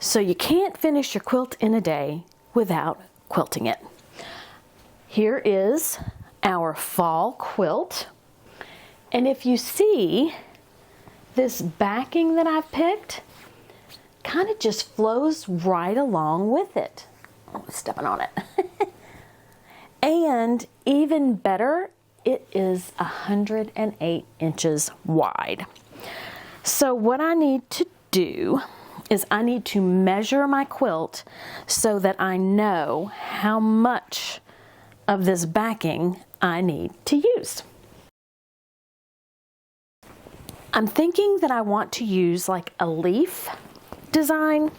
So you can't finish your quilt in a day without quilting it. Here is our fall quilt. And if you see, this backing that I've picked kind of just flows right along with it. Oh, I'm stepping on it. And even better, it is 108 inches wide. So what I need to do is I need to measure my quilt so that I know how much of this backing I need to use. I'm thinking that I want to use like a leaf design,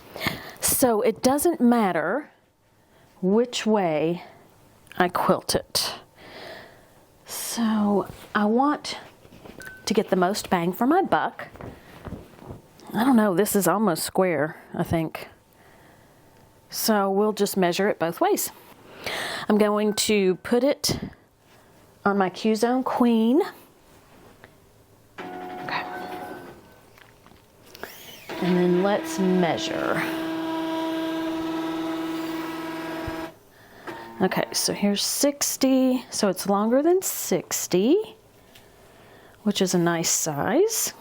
so it doesn't matter which way I quilt it. So I want to get the most bang for my buck. I don't know, this is almost square, I think. So we'll just measure it both ways. I'm going to put it on my Q-zone queen. Okay. And then let's measure. Okay, so here's 60, so it's longer than 60, which is a nice size.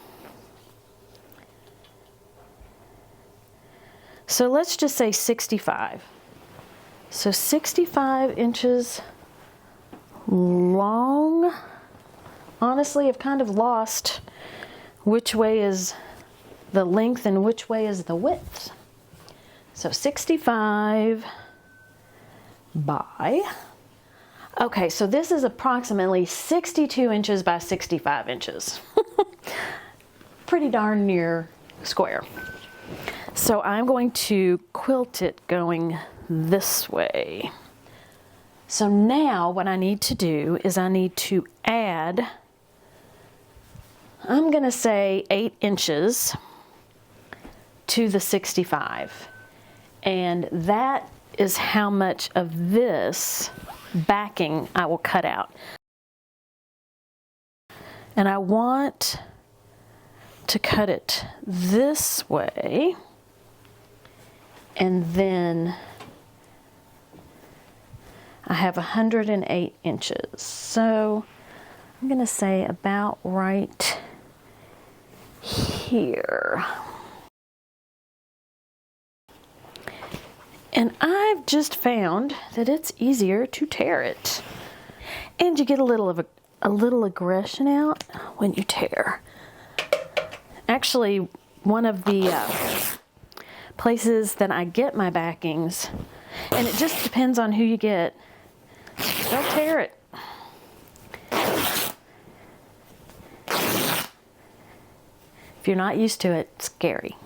So let's just say 65. So 65 inches long. Honestly, I've kind of lost which way is the length and which way is the width. So 65 by, okay, so this is approximately 62 inches by 65 inches. Pretty darn near square. So I'm going to quilt it going this way. So now what I need to do is I need to add, I'm going to say 8 inches to the 65. And that is how much of this backing I will cut out. And I want to cut it this way, and then I have 108 inches. So I'm going to say about right here. And I've just found that it's easier to tear it. And you get a little aggression out when you tear. Actually, one of the places that I get my backings, and it just depends on who you get, they'll tear it. If you're not used to it, it's scary.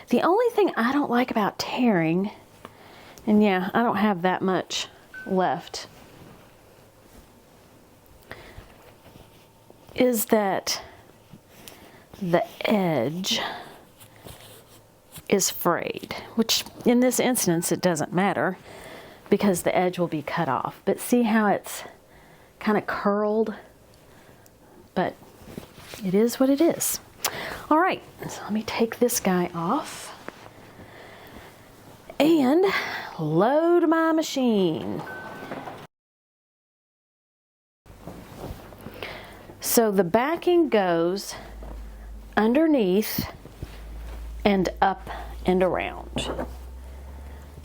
The only thing I don't like about tearing, and yeah, I don't have that much left, is that the edge is frayed, which in this instance it doesn't matter because the edge will be cut off. But see how it's kind of curled? But it is what it is. All right, so let me take this guy off and load my machine. So the backing goes underneath and up and around.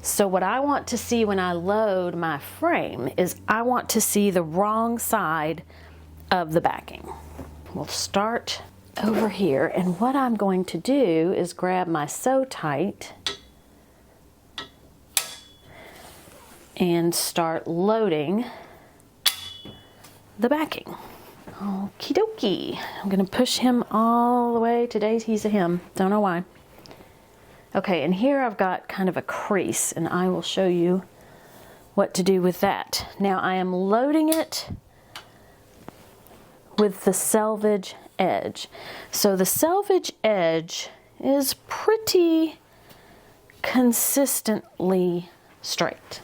So what I want to see when I load my frame is I want to see the wrong side of the backing. We'll start over here, and what I'm going to do is grab my sew tight and start loading the backing. Okie dokie. I'm gonna push him all the way. Today he's a him, don't know why. Okay, and here I've got kind of a crease, and I will show you what to do with that. Now I am loading it with the selvage edge. So the selvage edge is pretty consistently straight.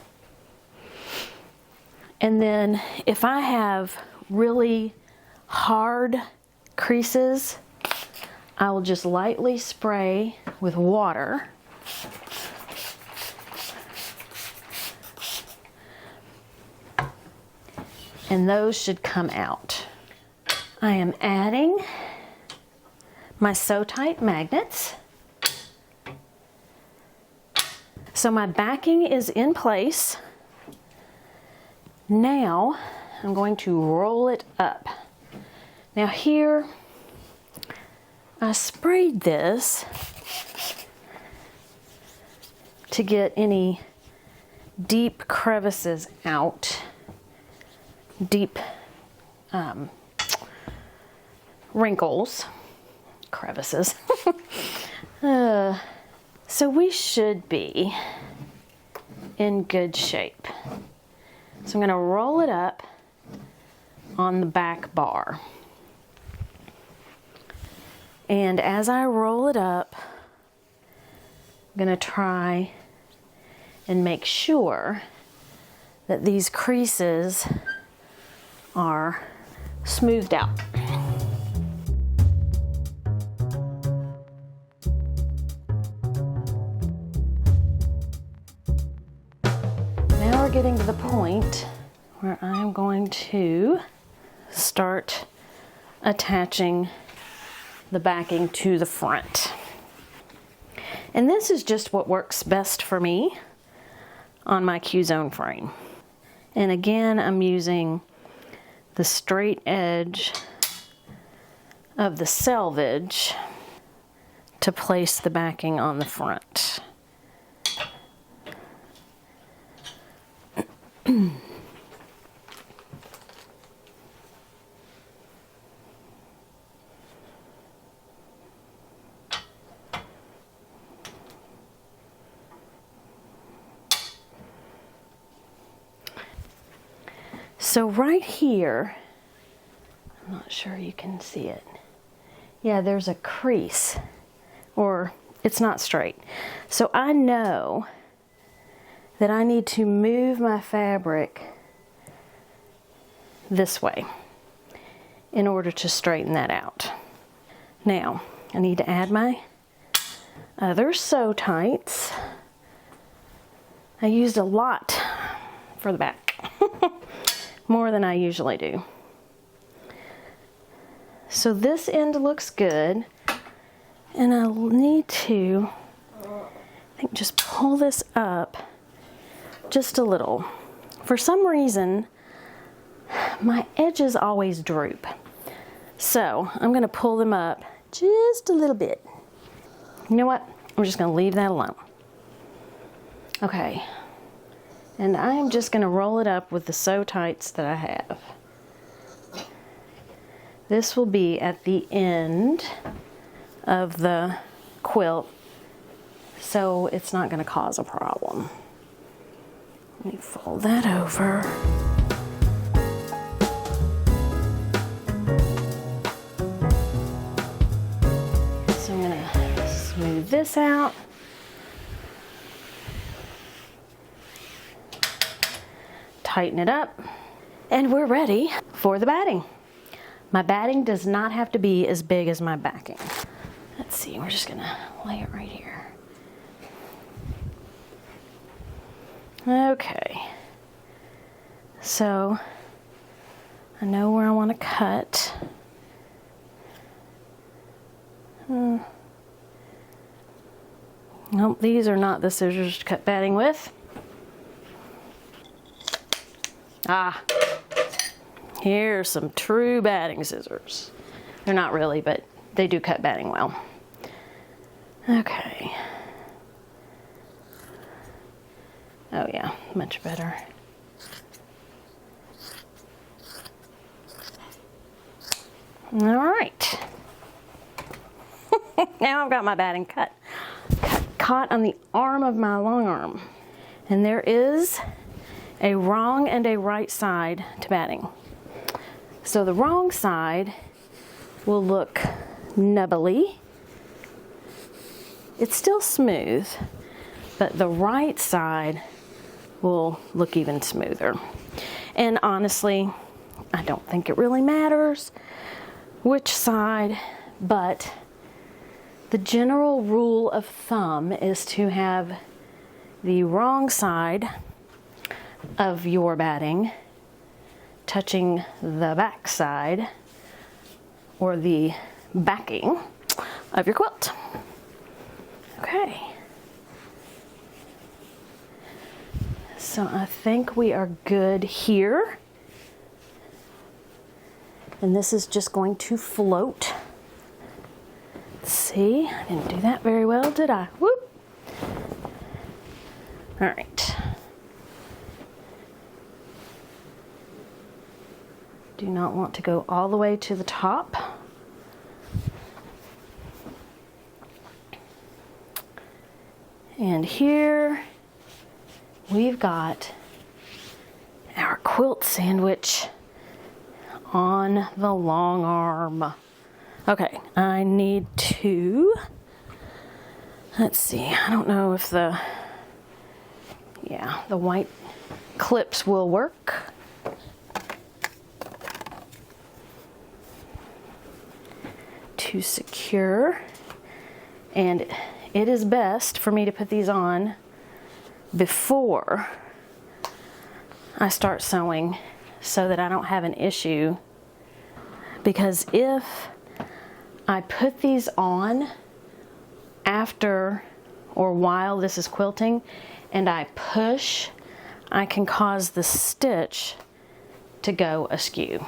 And then if I have really hard creases, I will just lightly spray with water. And those should come out. I am adding my Sew Tight magnets. So my backing is in place. Now I'm going to roll it up. Now here, I sprayed this to get any deep crevices out, deep wrinkles, crevices. So we should be in good shape. So I'm going to roll it up on the back bar. And as I roll it up, I'm going to try and make sure that these creases are smoothed out. Now we're getting to the point where I'm going to start attaching the backing to the front. And this is just what works best for me on my Q-zone frame. And again, I'm using the straight edge of the selvage to place the backing on the front. So right here, I'm not sure you can see it. Yeah, there's a crease, or it's not straight. So I know that I need to move my fabric this way in order to straighten that out. Now, I need to add my other Sew Tights. I used a lot for the back. More than I usually do. So this end looks good, and I'll need to, I think, just pull this up just a little. For some reason, my edges always droop. So I'm going to pull them up just a little bit. You know what? I'm just going to leave that alone. Okay. And I am just going to roll it up with the Sew Tights that I have. This will be at the end of the quilt, so it's not going to cause a problem. Let me fold that over. So I'm going to smooth this out. Tighten it up, and we're ready for the batting. My batting does not have to be as big as my backing. Let's see, we're just gonna lay it right here. Okay, so I know where I want to cut. Nope, these are not the scissors to cut batting with. Ah, here's some true batting scissors. They're not really, but they do cut batting well. Okay. Oh yeah, much better. All right. Now I've got my batting caught on the arm of my long arm. And there is a wrong and a right side to batting. So the wrong side will look nubbly. It's still smooth, but the right side will look even smoother. And honestly, I don't think it really matters which side, but The general rule of thumb is to have the wrong side of your batting touching the back side or the backing of your quilt. Okay. So I think we are good here. And this is just going to float. Let's see, I didn't do that very well, did I? Whoop. All right. Do not want to go all the way to the top. And here we've got our quilt sandwich on the Longarm. Okay, I need to, let's see, I don't know if the white clips will work. To secure, and it is best for me to put these on before I start sewing so that I don't have an issue, because if I put these on after or while this is quilting and I push, I can cause the stitch to go askew.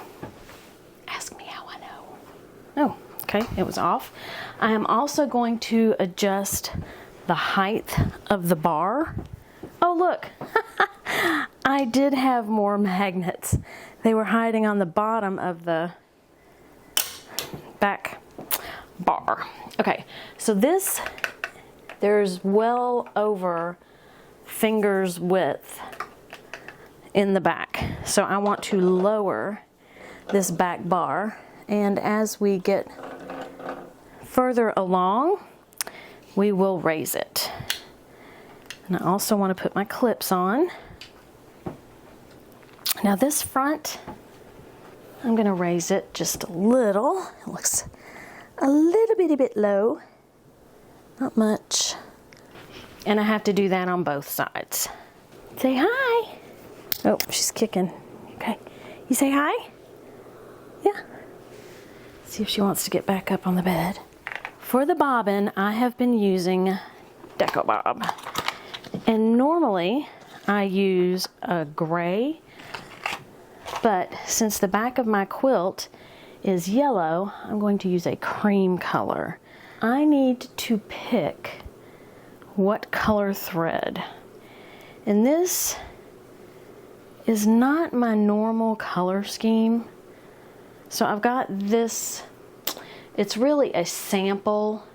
Ask me how I know. Oh, okay, it was off. I am also going to adjust the height of the bar. Oh, look, I did have more magnets. They were hiding on the bottom of the back bar. Okay, so there's well over fingers width in the back. So I want to lower this back bar, and as we get further along, we will raise it. And I also want to put my clips on. Now this front, I'm going to raise it just a little. It looks a little bitty bit low, not much. And I have to do that on both sides. Say hi. Oh, she's kicking. Okay. You say hi? Yeah. See if she wants to get back up on the bed. For the bobbin, I have been using Deco Bob. And normally I use a gray, but since the back of my quilt is yellow, I'm going to use a cream color. I need to pick what color thread. And this is not my normal color scheme. So I've got this, it's really a sample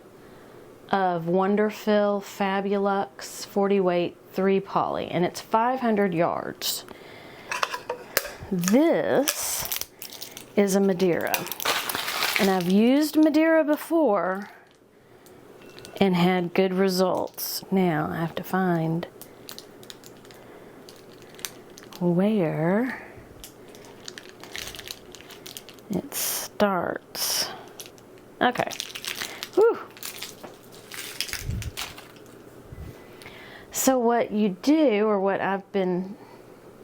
of Wonderfill Fabulux 40 weight 3 poly, and it's 500 yards. This is a Madeira, and I've used Madeira before and had good results. Now I have to find where it starts. Okay. Whew. So what you do, or what I've been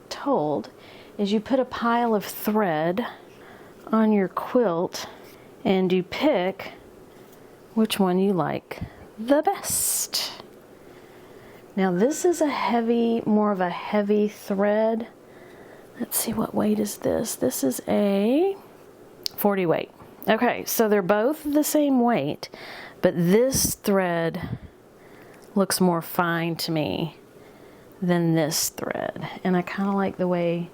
told, is you put a pile of thread on your quilt and you pick which one you like the best. Now this is a heavy, more of a heavy thread. Let's see, what weight is this? This is a 40 weight. Okay, so they're both the same weight, but this thread looks more fine to me than this thread. And I kind of like the way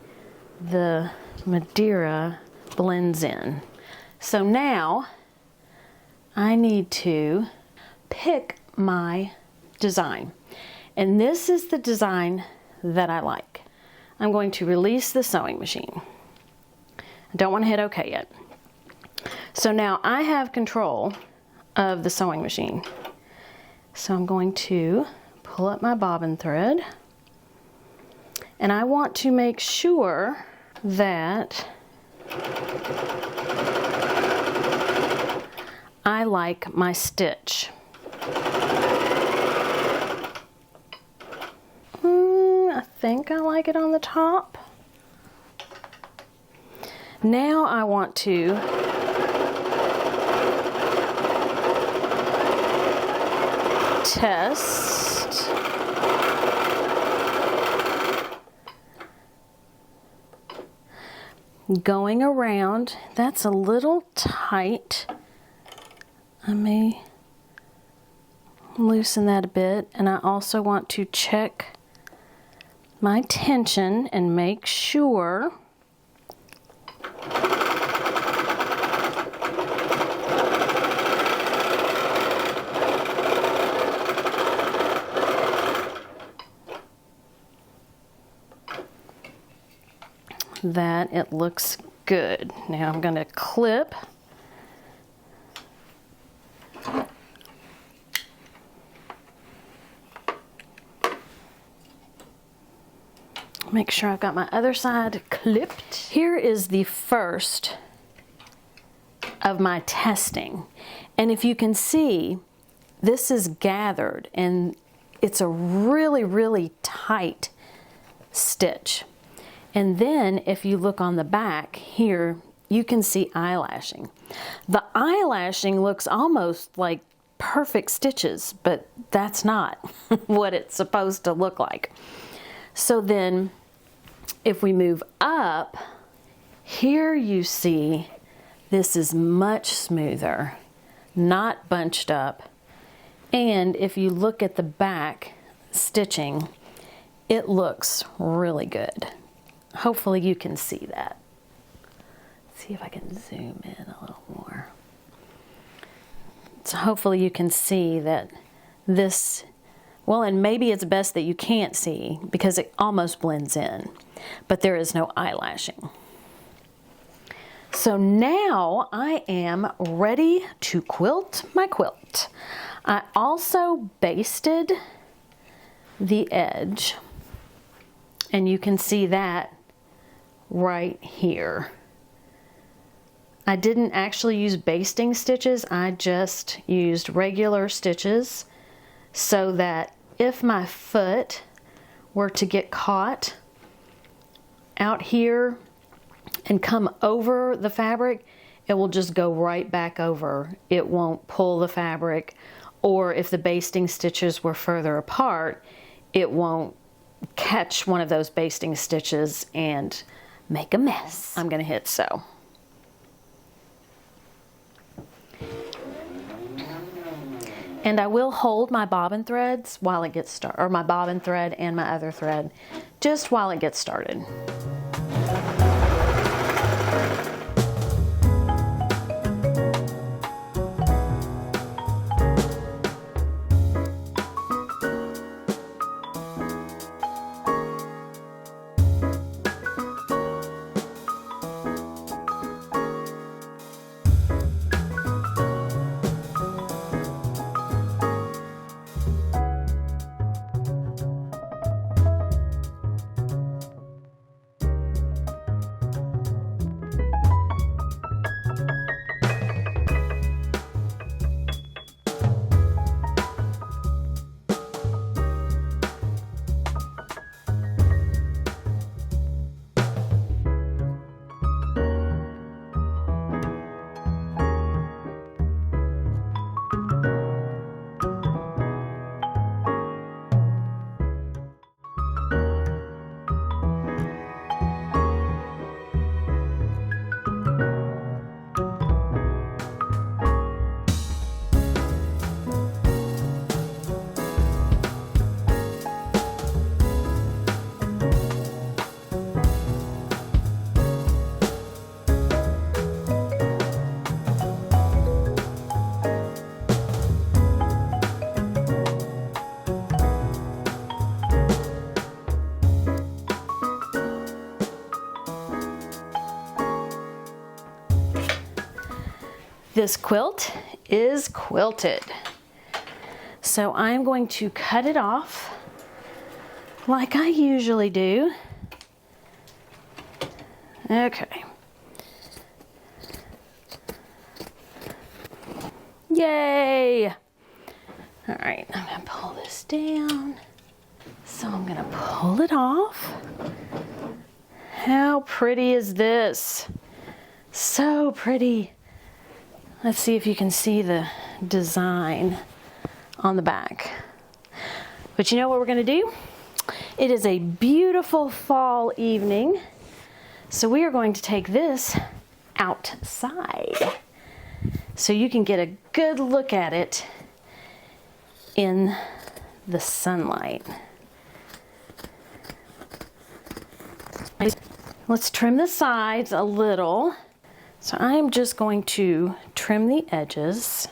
the Madeira blends in. So now I need to pick my design. And this is the design that I like. I'm going to release the sewing machine. I don't want to hit OK yet. So now I have control of the sewing machine. So I'm going to pull up my bobbin thread, and I want to make sure that I like my stitch. I think I like it on the top. Now I want to test. Going around, that's a little tight. I may loosen that a bit, and I also want to check my tension and make sure that it looks good. Now I'm going to clip. Make sure I've got my other side clipped. Here is the first of my testing. And if you can see, this is gathered and it's a really, really tight stitch. And then if you look on the back here, you can see eyelashing. The eyelashing looks almost like perfect stitches, but that's not what it's supposed to look like. So then if we move up, here you see this is much smoother, not bunched up. And if you look at the back stitching, it looks really good. Hopefully you can see that. Let's see if I can zoom in a little more. So hopefully you can see that this, well, and maybe it's best that you can't see because it almost blends in, but there is no eyelashing. So now I am ready to quilt my quilt. I also basted the edge, and you can see that right here. I didn't actually use basting stitches, I just used regular stitches so that if my foot were to get caught out here and come over the fabric, it will just go right back over. It won't pull the fabric, or if the basting stitches were further apart, it won't catch one of those basting stitches and make a mess. I'm gonna hit sew. And I will hold my bobbin threads while it gets started, or my bobbin thread and my other thread, just while it gets started. This quilt is quilted. So I'm going to cut it off like I usually do. Okay. Yay! All right, I'm gonna pull this down. So I'm gonna pull it off. How pretty is this? So pretty. Let's see if you can see the design on the back. But you know what we're gonna do? It is a beautiful fall evening. So we are going to take this outside so you can get a good look at it in the sunlight. Let's trim the sides a little. So I'm just going to trim the edges.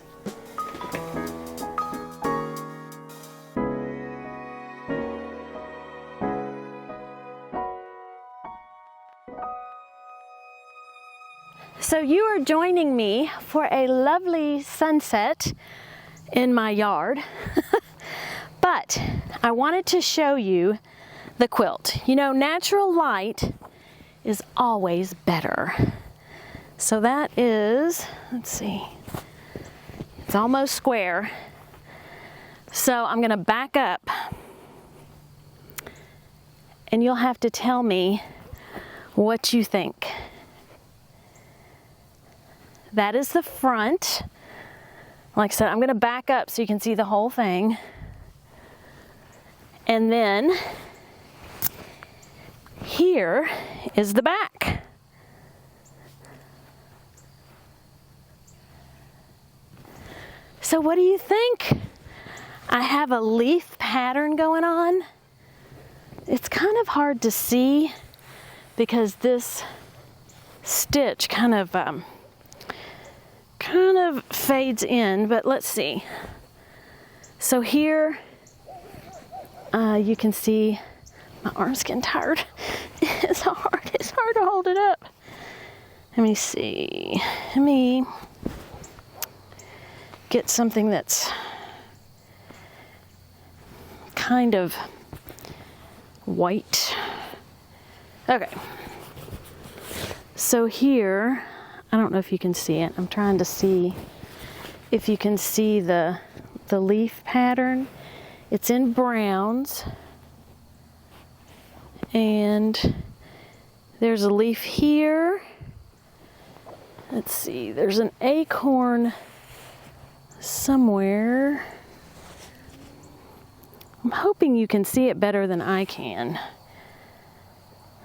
So you are joining me for a lovely sunset in my yard. But I wanted to show you the quilt. You know, natural light is always better. So that is, let's see, it's almost square. So I'm gonna back up and you'll have to tell me what you think. That is the front. Like I said, I'm gonna back up so you can see the whole thing. And then here is the back. So what do you think? I have a leaf pattern going on. It's kind of hard to see because this stitch kind of fades in, but let's see. So here you can see my arm's getting tired. It's hard to hold it up. Let me see. Let me get something that's kind of white. Okay. So here, I don't know if you can see it. I'm trying to see if you can see the leaf pattern. It's in browns. And there's a leaf here. Let's see, there's an acorn somewhere. I'm hoping you can see it better than I can.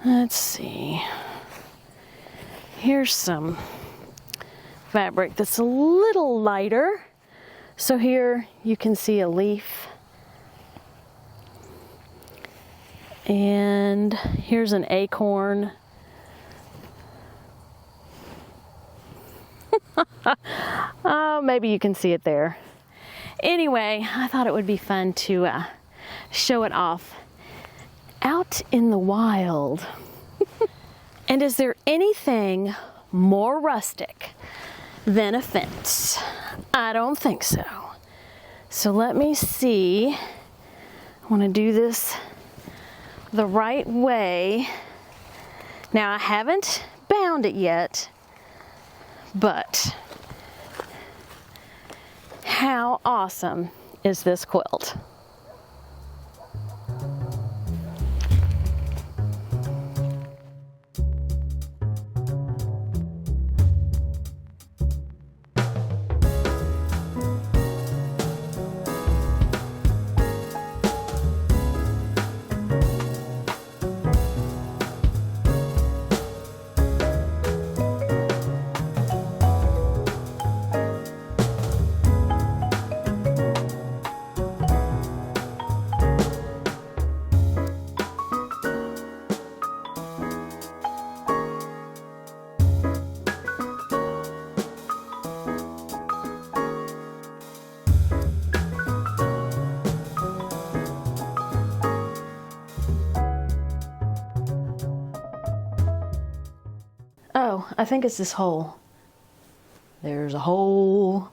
Let's see. Here's some fabric that's a little lighter. So here you can see a leaf. And here's an acorn. Oh, maybe you can see it there. Anyway, I thought it would be fun to show it off out in the wild. And is there anything more rustic than a fence? I don't think so. So let me see. I want to do this the right way. Now I haven't bound it yet, but how awesome is this quilt? Oh, I think it's this hole. There's a hole.